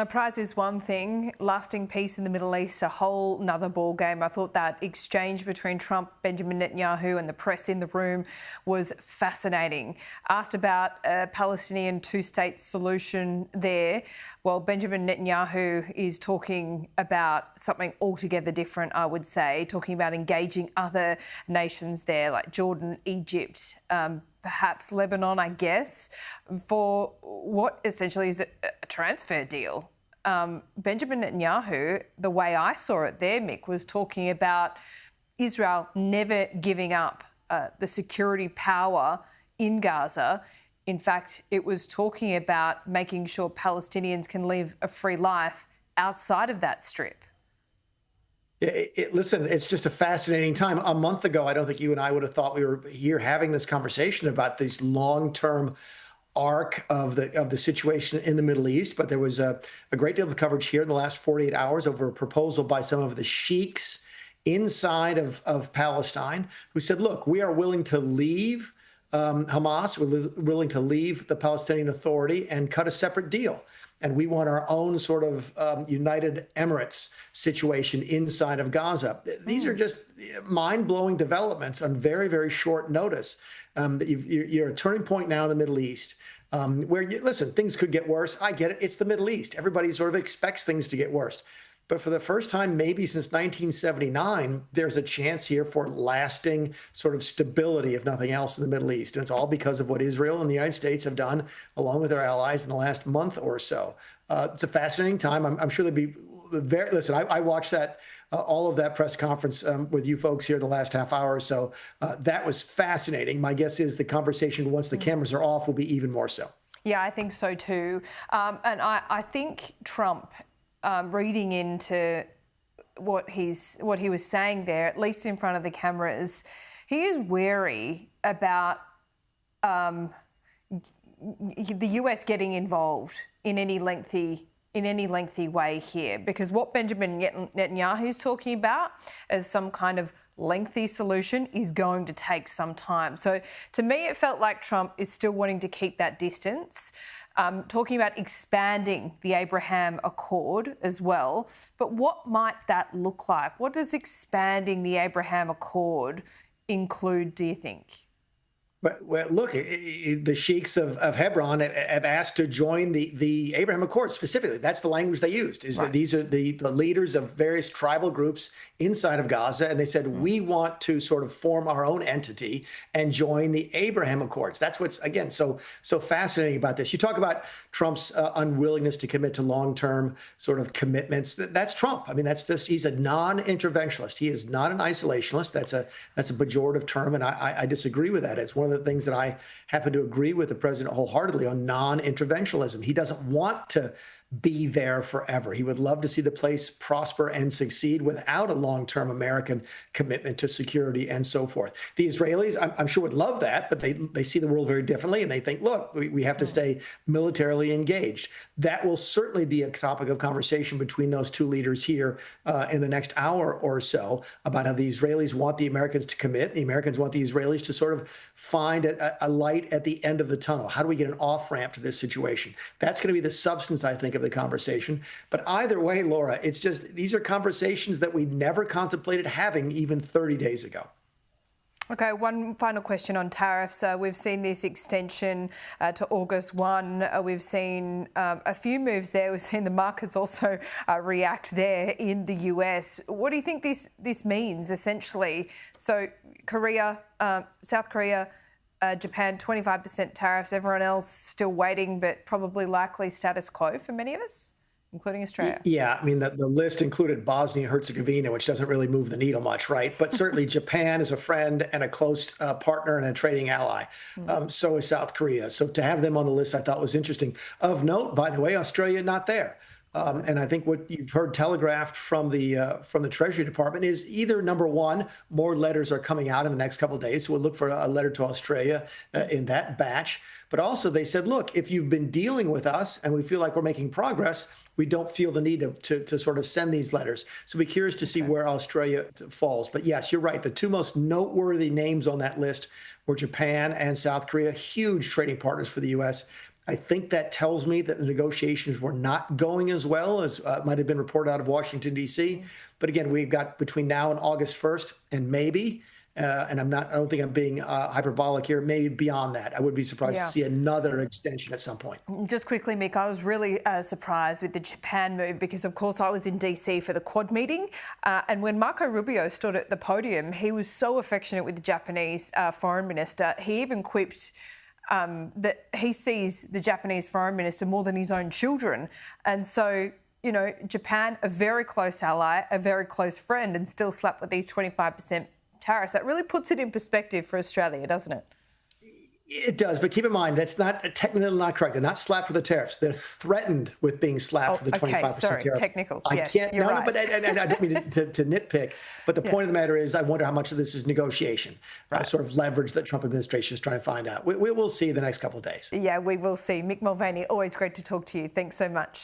A prize is one thing, lasting peace in the Middle East, a whole nother ball game. I thought that exchange between Trump, Benjamin Netanyahu and the press in the room was fascinating. Asked about a Palestinian two-state solution there. Well, Benjamin Netanyahu is talking about something altogether different, I would say, talking about engaging other nations there like Jordan, Egypt, perhaps Lebanon, I guess, for what essentially is a transfer deal. Benjamin Netanyahu, the way I saw it there, Mick, was talking about Israel never giving up the security power in Gaza. In fact, it was talking about making sure Palestinians can live a free life outside of that strip. Listen, it's just a fascinating time. A month ago, I don't think you and I would have thought we were here having this conversation about this long-term arc of the situation in the Middle East. But there was a great deal of coverage here in the last 48 hours over a proposal by some of the sheiks inside of Palestine who said, look, we are willing to leave Hamas, we're willing to leave the Palestinian Authority and cut a separate deal. And we want our own sort of United Emirates situation inside of Gaza. These are just mind-blowing developments on very, very short notice. You're a turning point now in the Middle East where, listen, things could get worse. I get it. It's the Middle East. Everybody sort of expects things to get worse. But for the first time, maybe since 1979, there's a chance here for lasting sort of stability, if nothing else, in the Middle East. And it's all because of what Israel and the United States have done, along with their allies, in the last month or so. It's a fascinating time. I'm sure there'll be very, listen, I watched that, all of that press conference with you folks here the last half hour or so. That was fascinating. My guess is the conversation, once the cameras are off, will be even more so. Yeah, I think so too. And I think Trump, reading into what he was saying there, at least in front of the cameras, he is wary about the US getting involved in any lengthy way here, because what Benjamin Netanyahu is talking about as some kind of lengthy solution is going to take some time. So to me, it felt like Trump is still wanting to keep that distance. Talking about expanding the Abraham Accord as well. But what might that look like? What does expanding the Abraham Accord include, do you think? Well, look, the sheiks of Hebron have asked to join the Abraham Accords specifically. That's the language they used, is that these are the leaders of various tribal groups inside of Gaza. And they said, we want to sort of form our own entity and join the Abraham Accords. That's what's, again, so fascinating about this. You talk about Trump's unwillingness to commit to long-term sort of commitments. That's Trump. I mean, that's just, he's a non-interventionist. He is not an isolationist. That's a pejorative term, and I disagree with that. It's one of the things that I happen to agree with the president wholeheartedly on non-interventionism. He doesn't want to be there forever. He would love to see the place prosper and succeed without a long-term American commitment to security and so forth. The Israelis, I'm sure, would love that, but they see the world very differently, and they think, look, we have to stay militarily engaged. That will certainly be a topic of conversation between those two leaders here in the next hour or so, about how the Israelis want the Americans to commit. The Americans want the Israelis to sort of find a light at the end of the tunnel. How do we get an off-ramp to this situation? That's going to be the substance, I think, of the conversation. But either way, Laura, it's just, these are conversations that we never contemplated having even 30 days ago. Okay, one final question on tariffs. We've seen this extension to August 1. We've seen a few moves there. We've seen the markets also react there in the US. What do you think this means, essentially? So Korea, South Korea, Japan, 25% tariffs. Everyone else still waiting, but probably likely status quo for many of us, including Australia. Yeah, I mean, the list included Bosnia and Herzegovina, which doesn't really move the needle much, right? But certainly Japan is a friend and a close partner and a trading ally. So is South Korea. So to have them on the list, I thought was interesting. Of note, by the way, Australia not there. And I think what you've heard telegraphed from the Treasury Department is either, number one, more letters are coming out in the next couple of days. So we'll look for a letter to Australia in that batch. But also they said, look, if you've been dealing with us and we feel like we're making progress, we don't feel the need to sort of send these letters. So we're curious to see where Australia falls. But yes, you're right. The two most noteworthy names on that list were Japan and South Korea, huge trading partners for the U.S. I think that tells me that the negotiations were not going as well as might have been reported out of Washington, D.C. But again, we've got between now and August 1st, and maybe, and I don't think I'm being hyperbolic here, maybe beyond that. I would be surprised to see another extension at some point. Just quickly, Mick, I was really surprised with the Japan move because, of course, I was in DC for the Quad meeting. And when Marco Rubio stood at the podium, he was so affectionate with the Japanese foreign minister. He even quipped that he sees the Japanese foreign minister more than his own children. And so, you know, Japan, a very close ally, a very close friend, and still slapped with these 25% tariffs. That really puts it in perspective for Australia, doesn't it? It does, but keep in mind, that's not technically not correct. They're not slapped with the tariffs. They're threatened with being slapped with the 25% tariffs. Technical. I yes, can't, you're right. but I don't mean to nitpick. But the point of the matter is, I wonder how much of this is negotiation, sort of leverage that Trump administration is trying to find out. We will see the next couple of days. Yeah, we will see. Mick Mulvaney, always great to talk to you. Thanks so much.